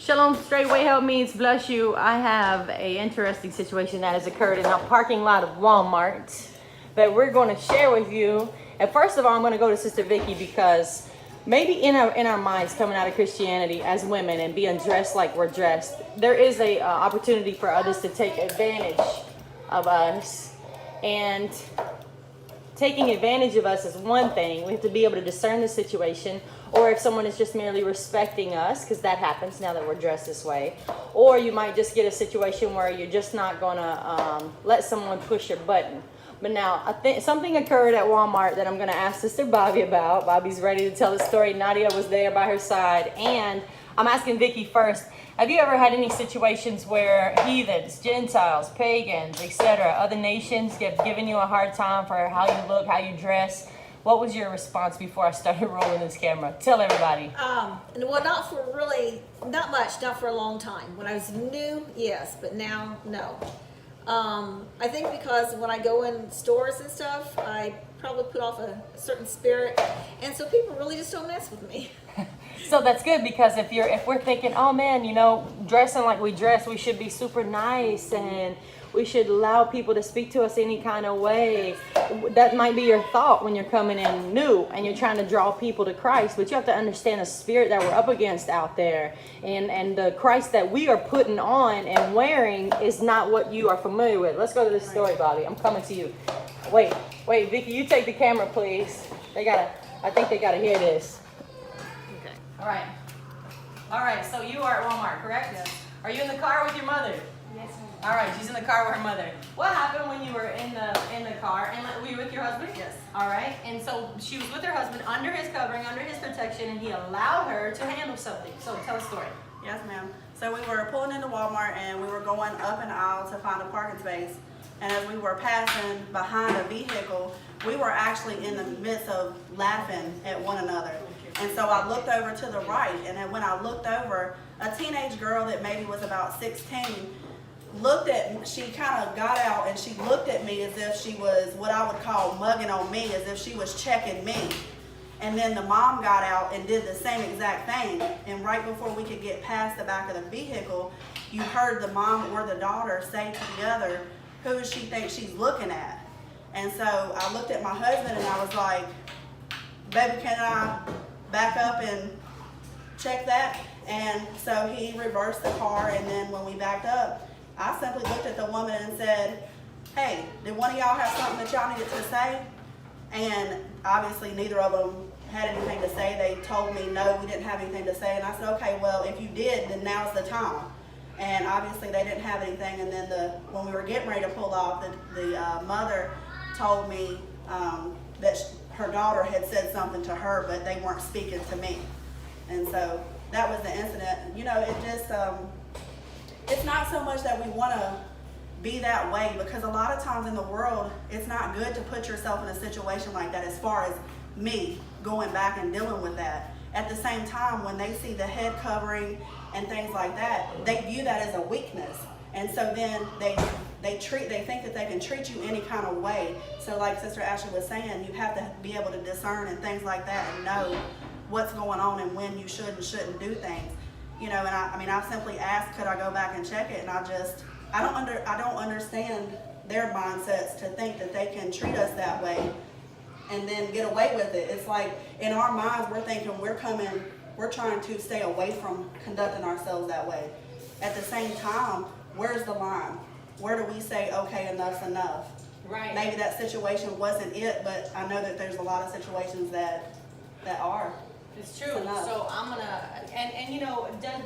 Shalom, straight way help means bless you. I have a interesting situation that has occurred in a parking lot of Walmart that we're going to share with you. And first of all, I'm going to go to Sister Vicky because maybe in our minds coming out of Christianity as women and being dressed like we're dressed, there is a opportunity for others to take advantage of us. And taking advantage of us is one thing. We have to be able to discern the situation, or if someone is just merely respecting us, because that happens now that we're dressed this way. Or you might just get a situation where you're just not going to let someone push your button. But now, I think something occurred at Walmart that I'm going to ask Sister Bobby about. Bobby's ready to tell the story. Nadia was there by her side. And I'm asking Vicky first, have you ever had any situations where heathens, Gentiles, pagans, etc., other nations have given you a hard time for how you look, how you dress? What was your response before I started rolling this camera? Tell everybody. Well, not much, not for a long time. When I was new, yes, but now, no. I think because when I go in stores and stuff, I probably put off a certain spirit, and so people really just don't mess with me. So that's good, because if we're thinking, oh man, dressing like we dress, we should be super nice and we should allow people to speak to us any kind of way. That might be your thought when you're coming in new and you're trying to draw people to Christ, but you have to understand the spirit that we're up against out there, and the Christ that we are putting on and wearing is not what you are familiar with. Let's go to this story, Bobby. I'm coming to you. Wait, Vicky, you take the camera, please. I think they gotta hear this. Okay. All right, so you are at Walmart, correct? Yes. Are you in the car with your mother? Yes, ma'am. All right, she's in the car with her mother. What happened when you were in the car? And were you with your husband? Yes. All right, and so she was with her husband under his covering, under his protection, and he allowed her to handle something. So tell the story. Yes, ma'am. So we were pulling into Walmart and we were going up an aisle to find a parking space. And as we were passing behind a vehicle, we were actually in the midst of laughing at one another. And so I looked over to the right, and then when I looked over, a teenage girl that maybe was about 16 she kind of got out and she looked at me as if she was what I would call mugging on me, as if she was checking me. And then the mom got out and did the same exact thing. And right before we could get past the back of the vehicle, you heard the mom or the daughter say to the other, who does she think she's looking at? And so I looked at my husband and I was like, baby, can I back up and check that? And so he reversed the car, and then when we backed up, I simply looked at the woman and said, hey, did one of y'all have something that y'all needed to say? And obviously neither of them had anything to say. They told me, no, we didn't have anything to say. And I said, okay, well, if you did, then now's the time. And obviously they didn't have anything. And then when we were getting ready to pull off, the mother told me that her daughter had said something to her, but they weren't speaking to me. And so that was the incident. It just, it's not so much that we want to be that way, because a lot of times in the world, it's not good to put yourself in a situation like that, as far as me going back and dealing with that. At the same time, when they see the head covering and things like that, they view that as a weakness. And so then they think that they can treat you any kind of way. So like Sister Ashley was saying, you have to be able to discern and things like that and know what's going on and when you should and shouldn't do things. And I simply asked, could I go back and check it? And I don't understand their mindsets to think that they can treat us that way and then get away with it. It's like in our minds, we're thinking we're trying to stay away from conducting ourselves that way. At the same time, where's the line? Where do we say, okay, enough's enough? Right. Maybe that situation wasn't it, but I know that there's a lot of situations that are. It's true. So I'm gonna,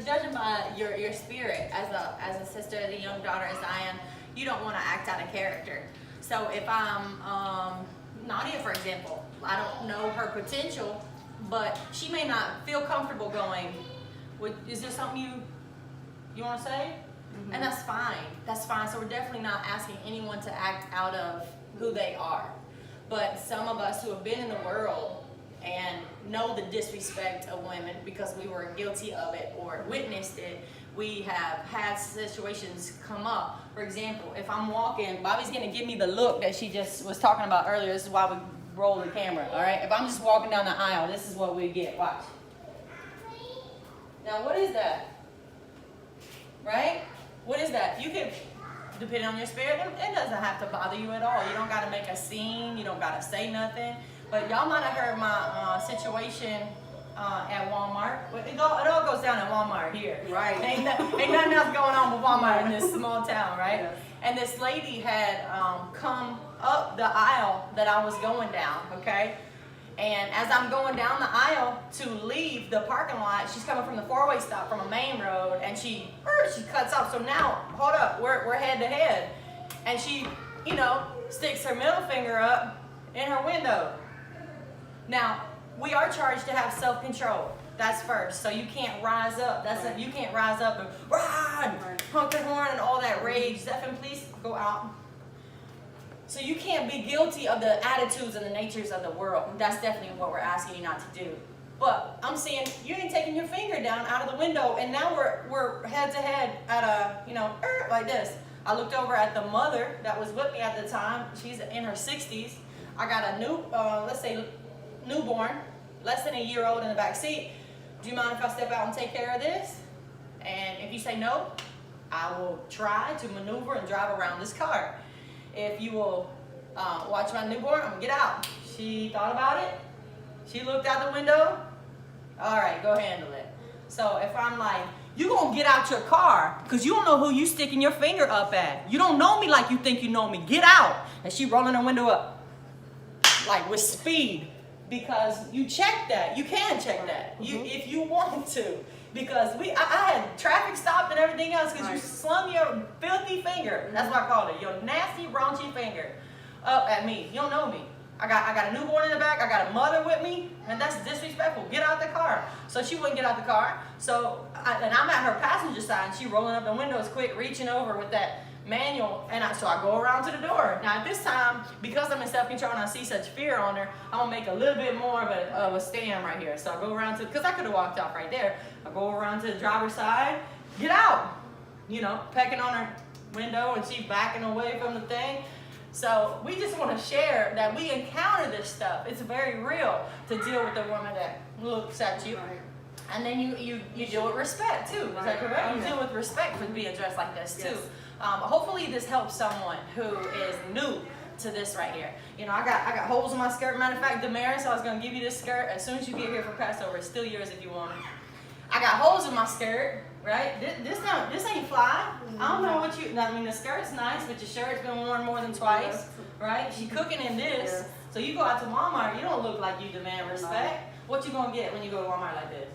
judging by your spirit as a sister, as a young daughter as I am, you don't want to act out of character. So if I'm Nadia, for example, I don't know her potential, but she may not feel comfortable going. Is there something you want to say? Mm-hmm. And that's fine. That's fine. So we're definitely not asking anyone to act out of who they are. But some of us who have been in the world and know the disrespect of women because we were guilty of it or witnessed it, we have had situations come up. For example, if I'm walking, Bobby's gonna give me the look that she just was talking about earlier. This is why we roll the camera, all right? If I'm just walking down the aisle, this is what we get. Watch. Now, what is that? depending on your spirit, it doesn't have to bother you at all. You don't got to make a scene. You don't got to say nothing. But y'all might have heard my situation at Walmart. It all goes down at Walmart here. Right. Ain't nothing else going on with Walmart in this small town, right? Yes. And this lady had come up the aisle that I was going down, okay? And as I'm going down the aisle to leave the parking lot, she's coming from the four-way stop from a main road, and she cuts off. So now, hold up, we're head to head. And she, sticks her middle finger up in her window. Now, we are charged to have self-control. That's first. So you can't rise up. You can't rise up and run, honk the horn, and all that rage. Deafened police go out. So you can't be guilty of the attitudes and the natures of the world. That's definitely what we're asking you not to do. But I'm saying you ain't taking your finger down out of the window, and now we're head to head at a like this. I looked over at the mother that was with me at the time. She's in her 60s. I got a newborn, less than a year old in the back seat. Do you mind if I step out and take care of this? And if you say no, I will try to maneuver and drive around this car. If you will watch my newborn, I'm gonna get out. She thought about it. She looked out the window. All right, go handle it. So if I'm like, you gonna get out your car because you don't know who you sticking your finger up at. You don't know me like you think you know me. Get out. And she rolling her window up like with speed, because you check that. You can check that if you want to. Because I had traffic stopped and everything else because you slung your filthy finger. That's what I called it. Your nasty, raunchy finger up at me. You don't know me. I got a newborn in the back. I got a mother with me, and that's disrespectful. Get out the car. So she wouldn't get out the car. So and I'm at her passenger side, and she rolling up the windows quick, reaching over with that manual, and so I go around to the door. Now at this time, because I'm in self-control and I see such fear on her, I'm gonna make a little bit more of a stand right here. So I go around because I could have walked off right there. I go around to the driver's side, get out, pecking on her window, and she's backing away from the thing. So we just want to share that we encounter this stuff. It's very real to deal with the woman that looks at you. Right. And then you deal with respect too. Is that correct? You deal with respect for being dressed like this too. Yes. Hopefully this helps someone who is new to this right here. I got holes in my skirt. Matter of fact, Damaris, I was gonna give you this skirt as soon as you get here for Passover. It's still yours if you want it. I got holes in my skirt, right? This ain't fly. I don't know what the skirt's nice, but your shirt's been worn more than twice, right? She cooking in this. Yes. So you go out to Walmart, you don't look like you demand respect. What you gonna get when you go to Walmart like this?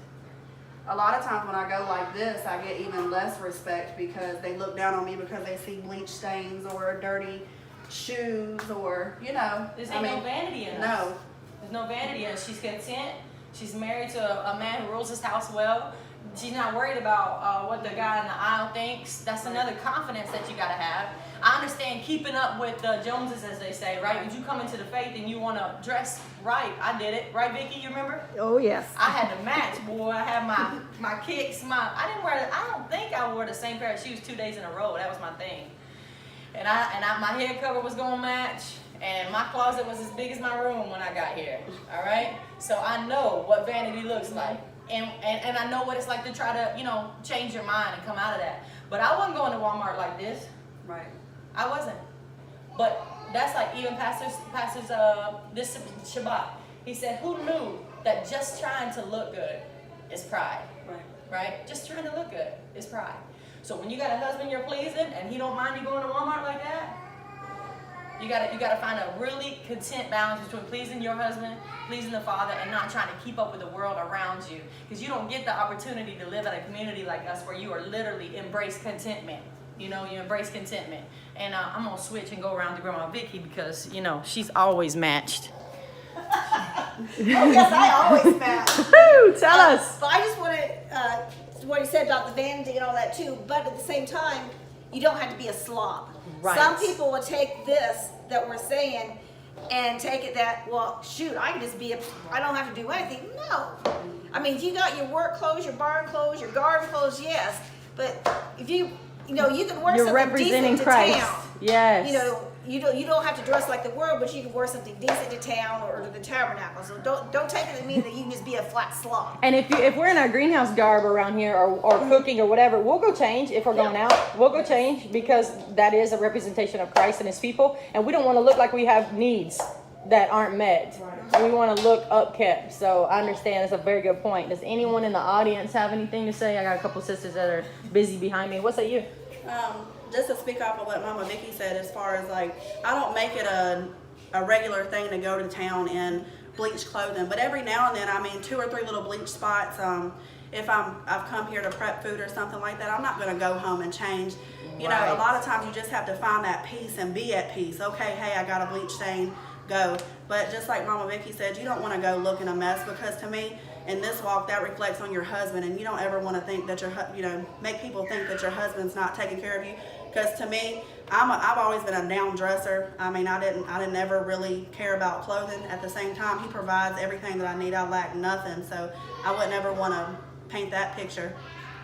A lot of times when I go like this, I get even less respect because they look down on me because they see bleach stains or dirty shoes or, There's no vanity in us. No. There's no vanity in us. She's content. She's married to a man who rules his house well. She's not worried about what the guy in the aisle thinks. That's another confidence that you got to have. I understand keeping up with the Joneses, as they say, right? When you come into the faith and you want to dress right. I did it. Right, Vicki? You remember? Oh, yes. I had to match, boy. I had my kicks. I don't think I wore the same pair of shoes 2 days in a row. That was my thing. And my head cover was going to match. And my closet was as big as my room when I got here. All right? So I know what vanity looks like. And I know what it's like to try to, change your mind and come out of that. But I wasn't going to Walmart like this. Right. I wasn't. But that's like even Pastor's this Shabbat. He said, who knew that just trying to look good is pride? Right? Just trying to look good is pride. So when you got a husband you're pleasing and he don't mind you going to Walmart like that, you gotta find a really content balance between pleasing your husband, pleasing the Father, and not trying to keep up with the world around you. Because you don't get the opportunity to live in a community like us where you are literally embrace contentment. You embrace contentment. And I'm gonna switch and go around to Grandma Vicki because she's always matched. Oh, yes, I always match. Tell us. But I just wanted what he said about the vanity and all that too. But at the same time, you don't have to be a slob. Right. Some people will take this that we're saying and take it that, well, shoot, I can just I don't have to do anything. No. I mean, if you got your work clothes, your barn clothes, your garden clothes, yes. But if you can wear You're something representing decent to Christ. town. Yes. you don't have to dress like the world, but you can wear something decent to town or to the tabernacle. So don't take it to mean that you can just be a flat slob. And if we're in our greenhouse garb around here or cooking or whatever, we'll go change. If we're going out, we'll go change, because that is a representation of Christ and his people. And we don't want to look like we have needs that aren't met. Right. We want to look upkept. So I understand it's a very good point. Does anyone in the audience have anything to say? I got a couple sisters that are busy behind me. What say you? Just to speak off of what Mama Vicky said, as far as like, I don't make it a regular thing to go to town in bleached clothing, but every now and then, I mean, 2 or 3 little bleach spots. If I've come here to prep food or something like that, I'm not going to go home and change. You know, a lot of times you just have to find that peace and be at peace. Okay, hey, I got a bleach stain, go. But just like Mama Vicky said, you don't want to go looking a mess, because to me, in this walk, that reflects on your husband, and you don't ever want to think that make people think that your husband's not taking care of you. Because to me, I've always been a down dresser. I mean, I didn't ever really care about clothing. At the same time, he provides everything that I need. I lack nothing, so I wouldn't ever want to paint that picture.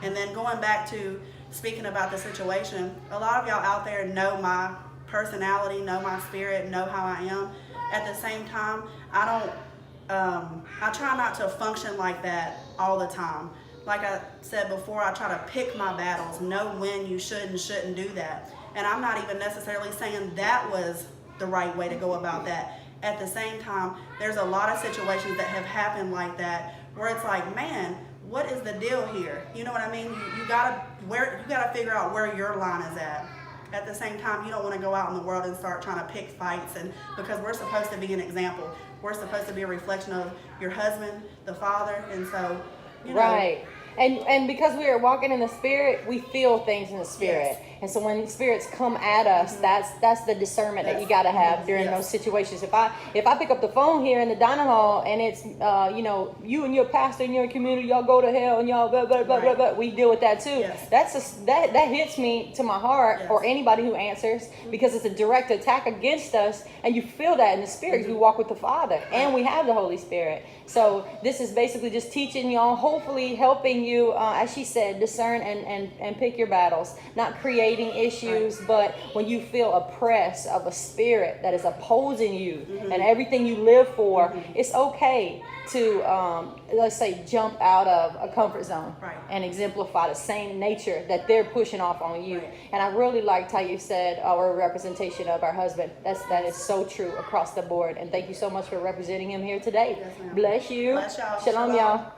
And then going back to speaking about the situation, a lot of y'all out there know my personality, know my spirit, know how I am. At the same time, I try not to function like that all the time. Like I said before, I try to pick my battles, know when you should and shouldn't do that. And I'm not even necessarily saying that was the right way to go about that. At the same time, there's a lot of situations that have happened like that, where it's like, man, what is the deal here? You know what I mean? You gotta figure out where your line is at. At the same time, you don't want to go out in the world and start trying to pick fights, and because we're supposed to be an example. We're supposed to be a reflection of your husband, the father, and so, you know. Right. And because we are walking in the spirit, we feel things in the spirit. Yes. And so when spirits come at us, that's the discernment that you got to have during those situations. If I pick up the phone here in the dining hall and it's you and your pastor in your community, y'all go to hell and y'all blah, blah, blah, blah, blah, we deal with that too. Yes. That hits me to my heart, or anybody who answers, because it's a direct attack against us, and you feel that in the spirit because we walk with the Father and we have the Holy Spirit. So this is basically just teaching y'all, hopefully helping you, as she said, discern and pick your battles, not creating issues, but when you feel oppressed of a spirit that is opposing you and everything you live for, it's okay to, let's say, jump out of a comfort zone and exemplify the same nature that they're pushing off on you. And I really liked how you said our representation of our husband. That is so true across the board. And thank you so much for representing him here today. Yes, ma'am. Bless you. Bless y'all. Shalom, y'all.